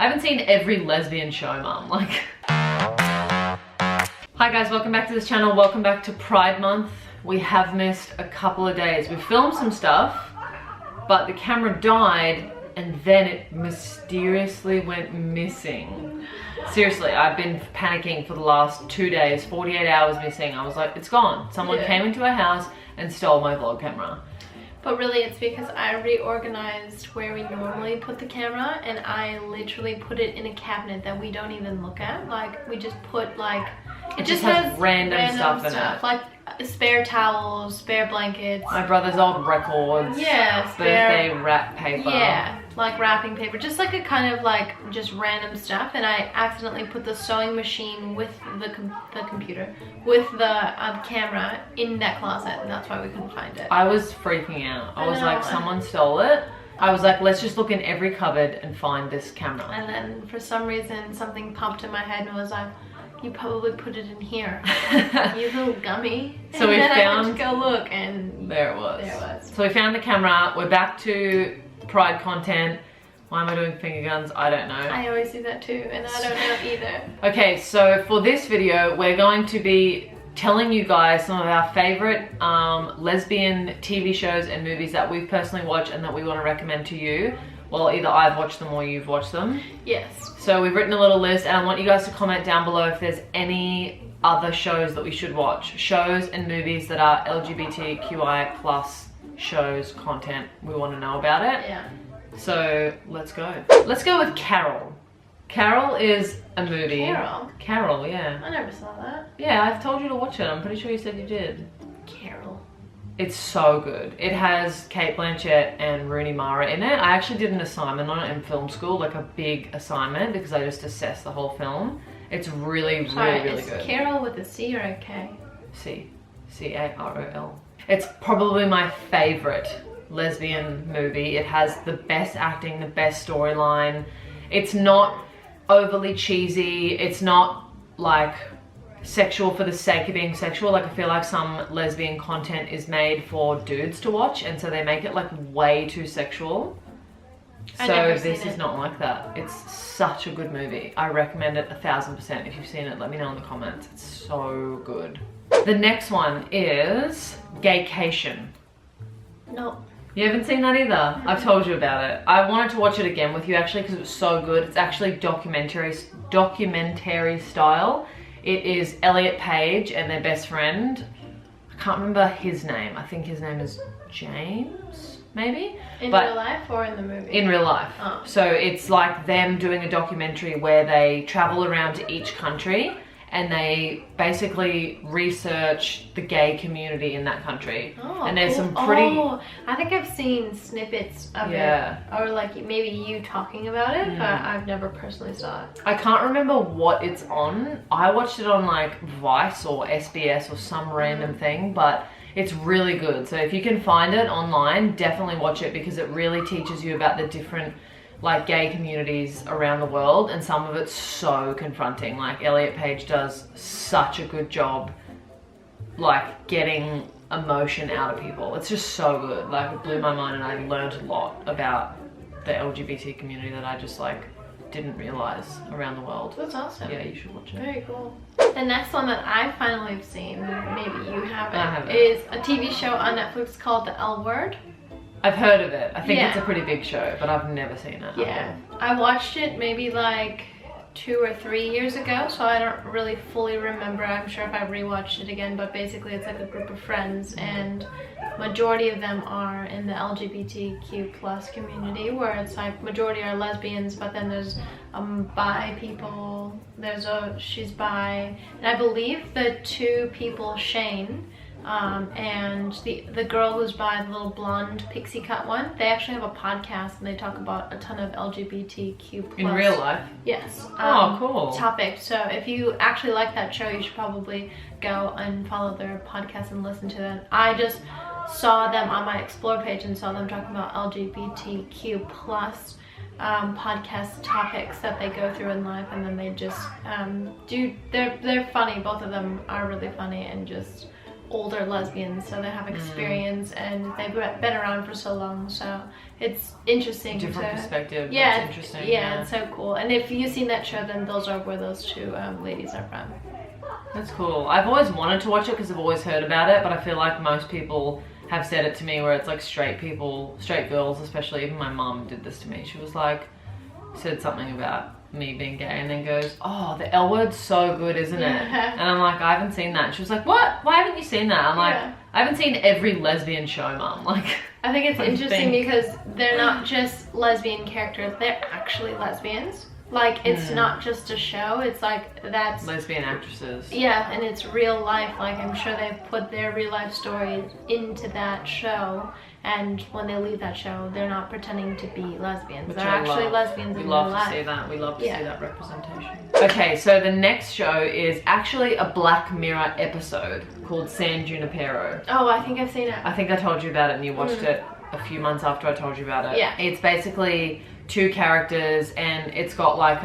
I haven't seen every lesbian show, Mum. Like... Hi guys, welcome back to this channel. Welcome back to Pride Month. We have missed a couple of days. We filmed some stuff, but the camera died and then it mysteriously went missing. Seriously, I've been panicking for the last 2 days, 48 hours missing. I was like, it's gone. Someone came into our house and stole my vlog camera. But really it's because I reorganized where we normally put the camera, and I literally put it in a cabinet that we don't even look at. Like, we just put like... It just has random stuff in it. Like spare towels, spare blankets. My brother's old records. Yeah, birthday wrap paper. Yeah, like wrapping paper. Just like a kind of like just random stuff. And I accidentally put the sewing machine with the computer, with the camera in that closet. And that's why we couldn't find it. I was freaking out. I was like, someone stole it. I was like, let's just look in every cupboard and find this camera. And then for some reason, something popped in my head and was like, you probably put it in here, you little gummy. So we found... I went to go look and... There it was. So we found the camera. We're back to Pride content. Why am I doing finger guns? I don't know. I always do that too, and I don't know either. Okay, so for this video, we're going to be telling you guys some of our favorite lesbian TV shows and movies that we've personally watched and that we want to recommend to you. Well, either I've watched them or you've watched them. Yes. So we've written a little list, and I want you guys to comment down below if there's any other shows that we should watch. Shows and movies that are LGBTQI plus shows, content. We want to know about it. Yeah. So let's go. Let's go with Carol. Carol is a movie. Carol? Carol, yeah. I never saw that. Yeah, I've told you to watch it. I'm pretty sure you said you did. Carol. It's so good. It has Cate Blanchett and Rooney Mara in it. I actually did an assignment on it in film school, like a big assignment, because I just assessed the whole film. It's really good. Carol with a C or a K? C. C-A-R-O-L. It's probably my favorite lesbian movie. It has the best acting, the best storyline. It's not overly cheesy. It's not like sexual for the sake of being sexual. Like, I feel like some lesbian content is made for dudes to watch, and so they make it like way too sexual. So this is not like that. It's such a good movie. I recommend it 1000%. If you've seen it, let me know in the comments. It's so good. The next one is Gaycation. No. You haven't seen that either? I've told you about it. I wanted to watch it again with you actually because it was so good. It's actually documentary style. It is Elliot Page and their best friend. I can't remember his name. I think his name is James, maybe? In real life or in the movie? In real life. Oh. So it's like them doing a documentary where they travel around to each country and they basically research the gay community in that country. Oh, and there's some pretty... Oh, I think I've seen snippets of it. Or like maybe you talking about it, but I've never personally saw it. I can't remember what it's on. I watched it on like Vice or SBS or some random thing, but it's really good. So if you can find it online, definitely watch it because it really teaches you about the different like gay communities around the world, and some of it's so confronting. Like Elliot Page does such a good job like getting emotion out of people. It's just so good. Like, it blew my mind, and I learned a lot about the LGBT community that I just like didn't realize around the world. That's awesome. Yeah, you should watch it. Very cool. The next one that I finally have seen, maybe you haven't, is a TV show on Netflix called The L Word. I've heard of it. I think it's a pretty big show, but I've never seen it. Yeah. I watched it maybe like 2 or 3 years ago, so I don't really fully remember. I'm sure if I rewatched it again, but basically it's like a group of friends, and majority of them are in the LGBTQ plus community, where it's like majority are lesbians, but then there's bi people, she's bi, and I believe the 2 people, Shane, and the girl who's bi, the little blonde pixie cut one, they actually have a podcast and they talk about a ton of LGBTQ plus. In real life? Yes. Oh, cool. Topic. So if you actually like that show, you should probably go and follow their podcast and listen to them. I just saw them on my Explore page and saw them talking about LGBTQ plus podcast topics that they go through in life, and then they just they're funny. Both of them are really funny and just older lesbians, so they have experience and they've been around for so long, so it's interesting. Different perspective. Yeah, that's interesting. yeah, it's so cool. And if you've seen that show, then those are where those two ladies are from. That's cool. I've always wanted to watch it because I've always heard about it, but I feel like most people have said it to me where it's like straight people, straight girls especially, even my mum did this to me. She was like, said something about me being gay and then goes, oh, the L word's so good, isn't it? And I'm like, I haven't seen that. And she was like, what? Why haven't you seen that? I'm like, I haven't seen every lesbian show, Mum. Like, I think it's interesting because they're not just lesbian characters, they're actually lesbians. Like, it's not just a show, it's like, that's... lesbian actresses. Yeah, and it's real life. Like, I'm sure they've put their real life stories into that show, and when they leave that show, they're not pretending to be lesbians. Which they're I actually love. lesbians in real life. We love to see that. We love to see that representation. Okay, so the next show is actually a Black Mirror episode called San Junipero. Oh, I think I've seen it. I think I told you about it and you watched it a few months after I told you about it. Yeah. It's basically two characters and it's got like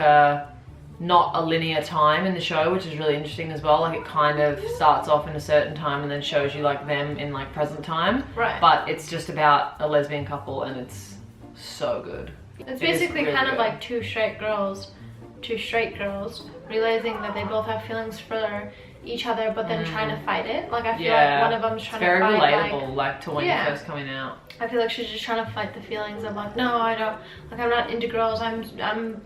not a linear time in the show, which is really interesting as well. Like, it kind of starts off in a certain time and then shows you like them in like present time. Right. But it's just about a lesbian couple and it's so good. It's basically really kind of good. like two straight girls realizing that they both have feelings for each other, but then trying to fight it. Like, I feel like one of them's trying to fight. It's very relatable, like to when you're first coming out. I feel like she's just trying to fight the feelings of like, no, I don't, like, I'm not into girls. I'm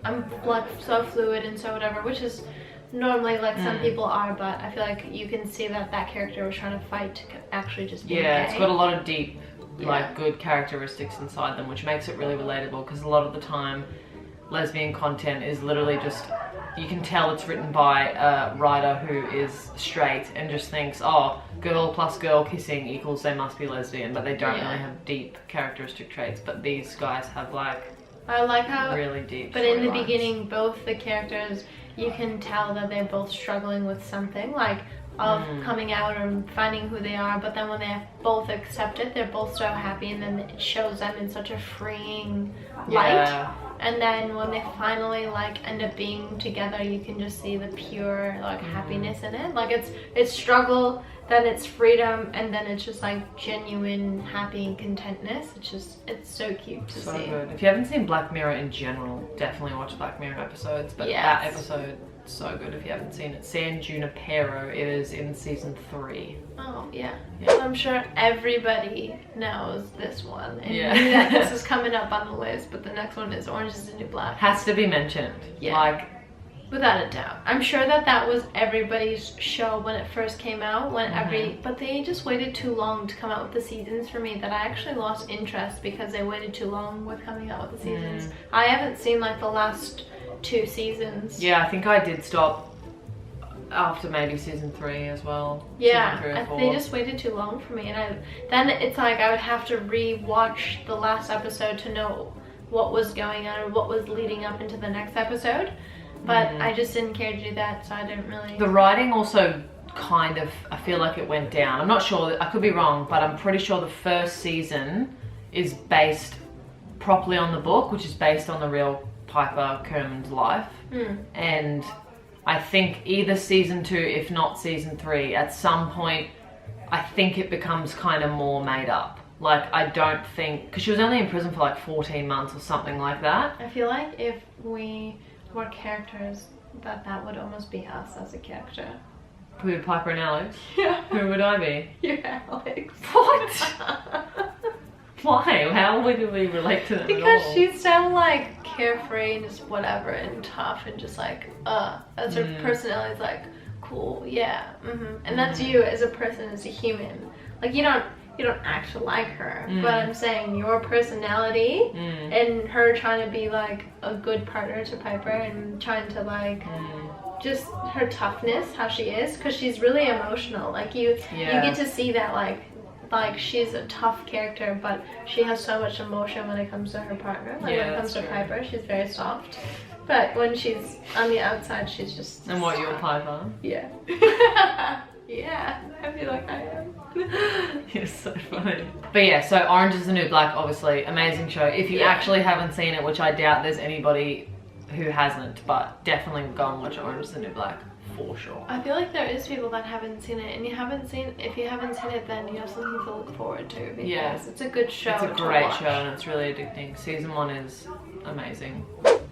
like so fluid and so whatever, which is normally like some people are, but I feel like you can see that that character was trying to fight to actually just be gay. It's got a lot of deep, like, good characteristics inside them, which makes it really relatable, because a lot of the time lesbian content is literally just, you can tell it's written by a writer who is straight and just thinks, oh, girl plus girl kissing equals they must be lesbian, but they don't really have deep characteristic traits. But these guys have like, I like how really deep. But in the beginning, both the characters, you can tell that they're both struggling with something, like of coming out or finding who they are, but then when they both accept it, they're both so happy, and then it shows them in such a freeing light. And then when they finally like end up being together, you can just see the pure like happiness in it. Like, it's struggle, then it's freedom, and then it's just like genuine happy contentness. It's so cute to see. So good. If you haven't seen Black Mirror in general, definitely watch Black Mirror episodes. But that episode, so good if you haven't seen it. San Junipero, it is in season 3. Oh yeah. I'm sure everybody knows this one and knew that this is coming up on the list, but the next one is Orange is the New Black. Has to be mentioned. Like, without a doubt. I'm sure that was everybody's show when it first came out, but they just waited too long to come out with the seasons for me, that I actually lost interest because they waited too long with coming out with the seasons. I haven't seen like the last 2 seasons. I think I did stop after maybe season 3 as well. Yeah, season 3 or 4. They just waited too long for me, and then it's like I would have to re-watch the last episode to know what was going on or what was leading up into the next episode. But I just didn't care to do that, so I didn't really... The writing also kind of, I feel like it went down. I'm not sure, I could be wrong, but I'm pretty sure the first season is based properly on the book, which is based on the real Piper Kerman's life. And I think either season 2, if not season 3, at some point, I think it becomes kind of more made up. Like, I don't think, because she was only in prison for like 14 months or something like that. I feel like if we were characters, that would almost be us as a character. Who would Piper and Alex? Yeah. Who would I be? You're Alex. What? Why? How would we relate to them Because at all? she's so like carefree and just whatever and tough and just like as her personality is like cool, and that's you as a person, as a human. Like, you don't act like her, but I'm saying your personality and her trying to be like a good partner to Piper and trying to like just her toughness, how she is, because she's really emotional. Like, you get to see that like she's a tough character, but she has so much emotion when it comes to her partner. Like, when it comes to Piper, she's very soft, but when she's on the outside, she's just And what, you're Piper? Yeah. Yeah, I feel like I am. You're so funny. But yeah, so Orange is the New Black, obviously, amazing show. If you actually haven't seen it, which I doubt there's anybody who hasn't, but definitely go and watch Orange is the New Black for sure. I feel like there is people that haven't seen it, and if you haven't seen it, then you have something to look forward to, because Yeah. it's a good show. It's a great show and it's really addicting. Season 1 is amazing.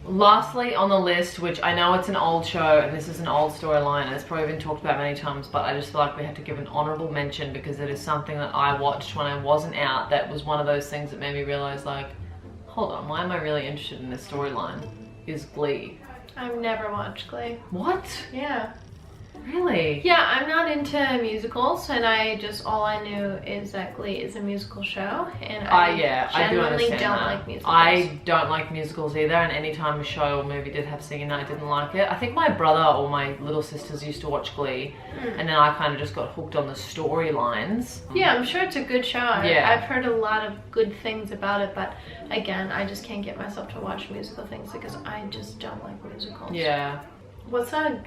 Lastly on the list, which I know it's an old show and this is an old storyline and it's probably been talked about many times, but I just feel like we have to give an honorable mention because it is something that I watched when I wasn't out, that was one of those things that made me realize, like, hold on, why am I really interested in this storyline, is Glee. I've never watched Glee. What? Yeah. Really? Yeah, I'm not into musicals, and all I knew is that Glee is a musical show, and I generally don't like musicals. I don't like musicals either, and anytime a show or movie did have singing, I didn't like it. I think my brother or my little sisters used to watch Glee, and then I kind of just got hooked on the storylines. Yeah, I'm sure it's a good show. Yeah. I've heard a lot of good things about it, but again, I just can't get myself to watch musical things because I just don't like musicals. Yeah. What's a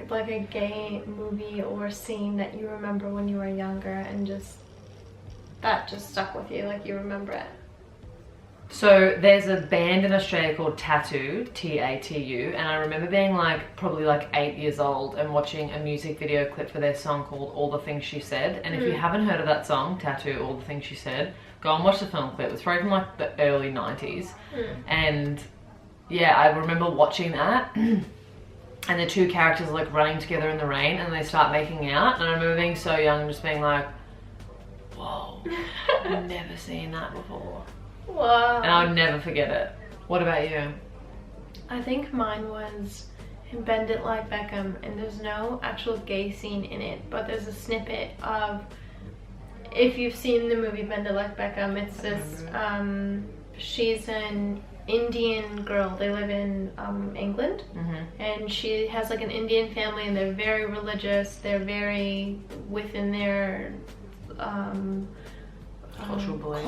gay movie or scene that you remember when you were younger and that just stuck with you, like you remember it? So there's a band in Australia called Tattoo, T-A-T-U, and I remember being probably 8 years old and watching a music video clip for their song called All the Things She Said. And if you haven't heard of that song, Tattoo, All the Things She Said, go and watch the film clip. It's probably from the early 90s. And yeah, I remember watching that. And the two characters are running together in the rain and they start making out. And I remember being so young and just being like, whoa, I've never seen that before. Wow. And I would never forget it. What about you? I think mine was in Bend It Like Beckham, and there's no actual gay scene in it, but there's a snippet of, if you've seen the movie Bend It Like Beckham, it's this, she's an Indian girl. They live in England, and she has an Indian family, and they're very religious. They're very within their Cultural beliefs.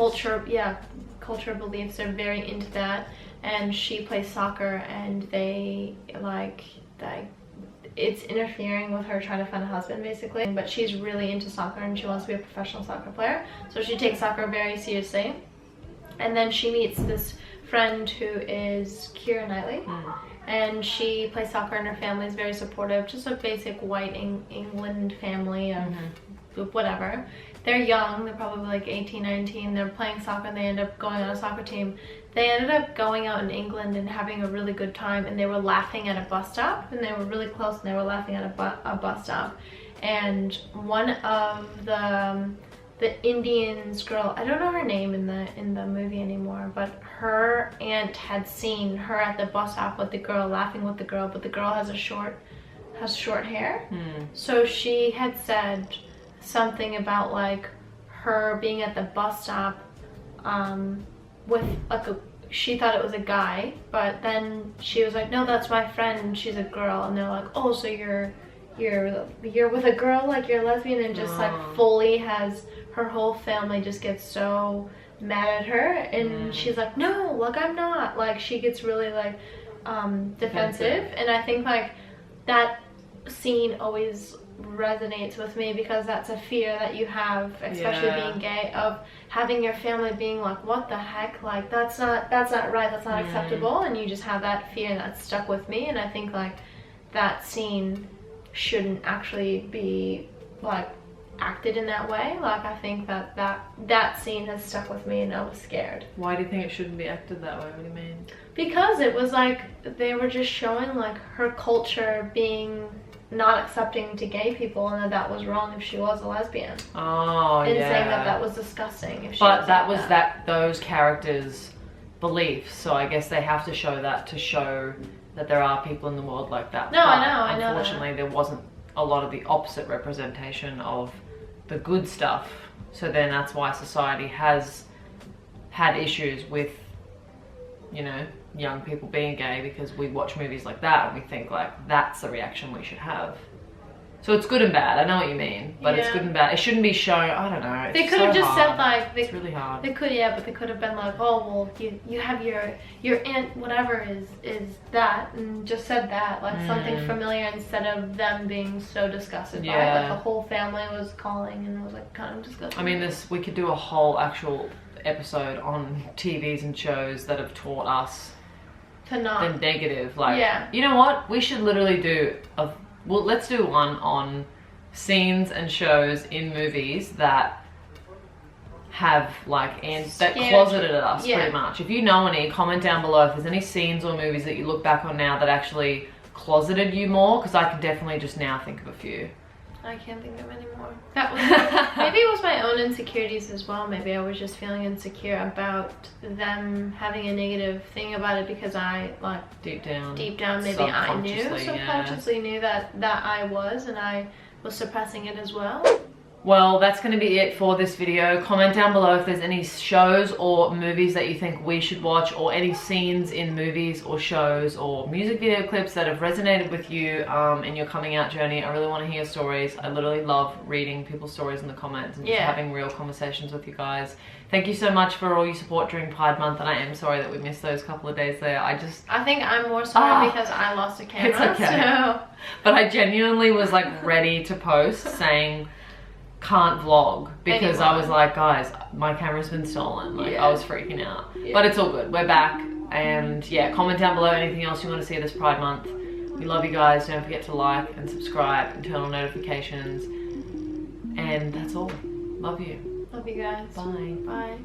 Cultural beliefs. They're very into that, and she plays soccer, and it's interfering with her trying to find a husband, basically. But she's really into soccer and she wants to be a professional soccer player, so she takes soccer very seriously. And then she meets this friend who is Keira Knightley, and she plays soccer and her family is very supportive, just a basic white England family of whatever. They're young, they're probably 18, 19, they're playing soccer and they end up going on a soccer team. They ended up going out in England and having a really good time, and they were laughing at a bus stop, and they were really close and they were laughing at a bus stop. And one of the Indian's girl, I don't know her name in the movie anymore, but her aunt had seen her at the bus stop with the girl, laughing with the girl, but the girl has short hair. So she had said something about her being at the bus stop with she thought it was a guy, but then she was like, no, that's my friend and she's a girl. And they're like, oh, so you're with a girl, you're lesbian, and just fully has her whole family just gets so mad at her, and she's like, no, I'm not. She gets really defensive. And I think that scene always resonates with me because that's a fear that you have, especially being gay, of having your family being like, what the heck, that's not right, that's not acceptable, and you just have that fear, and that's stuck with me. And I think that scene shouldn't actually be acted in that way. I think that scene has stuck with me, and I was scared. Why do you think it shouldn't be acted that way? What do you mean? Because it was they were just showing her culture being not accepting to gay people, and that was wrong if she was a lesbian. Oh, and saying that was disgusting if she but that was those characters' beliefs, so I guess they have to show that to show that there are people in the world like that. No, I know. Unfortunately, there wasn't a lot of the opposite representation of the good stuff, so then that's why society has had issues with, young people being gay, because we watch movies like that and we think that's the reaction we should have. So it's good and bad. I know what you mean, but it's good and bad. It shouldn't be shown. I don't know. They could have just said it's really hard. They could, but they could have been oh well, you have your aunt whatever is that, and just said that something familiar, instead of them being so disgusted by it. The whole family was calling, and it was kind of disgusting. I mean, we could do a whole actual episode on TVs and shows that have taught us to not the negative. Like, Yeah. you know what? We should literally do well, let's do one on scenes and shows in movies that have like that closeted us pretty much. If you know any, comment down below if there's any scenes or movies that you look back on now that actually closeted you more, because I can definitely just now think of a few. I can't think of any more. That was maybe it was my own insecurities as well. Maybe I was just feeling insecure about them having a negative thing about it, because I like deep down maybe I knew subconsciously knew that I was, and I was suppressing it as well. Well, that's going to be it for this video. Comment down below if there's any shows or movies that you think we should watch, or any scenes in movies or shows or music video clips that have resonated with you in your coming out journey. I really want to hear stories. I literally love reading people's stories in the comments and just having real conversations with you guys. Thank you so much for all your support during Pride Month, and I am sorry that we missed those couple of days there. I think I'm more sorry because I lost a camera. It's okay. So. But I genuinely was like ready to post saying can't vlog, because I was like, guys, my camera's been stolen. Like, I was freaking out. But it's all good. We're back. And yeah, comment down below anything else you want to see this Pride Month. We love you guys. Don't forget to like and subscribe and turn on notifications. And that's all. Love you. Love you guys. Bye. Bye.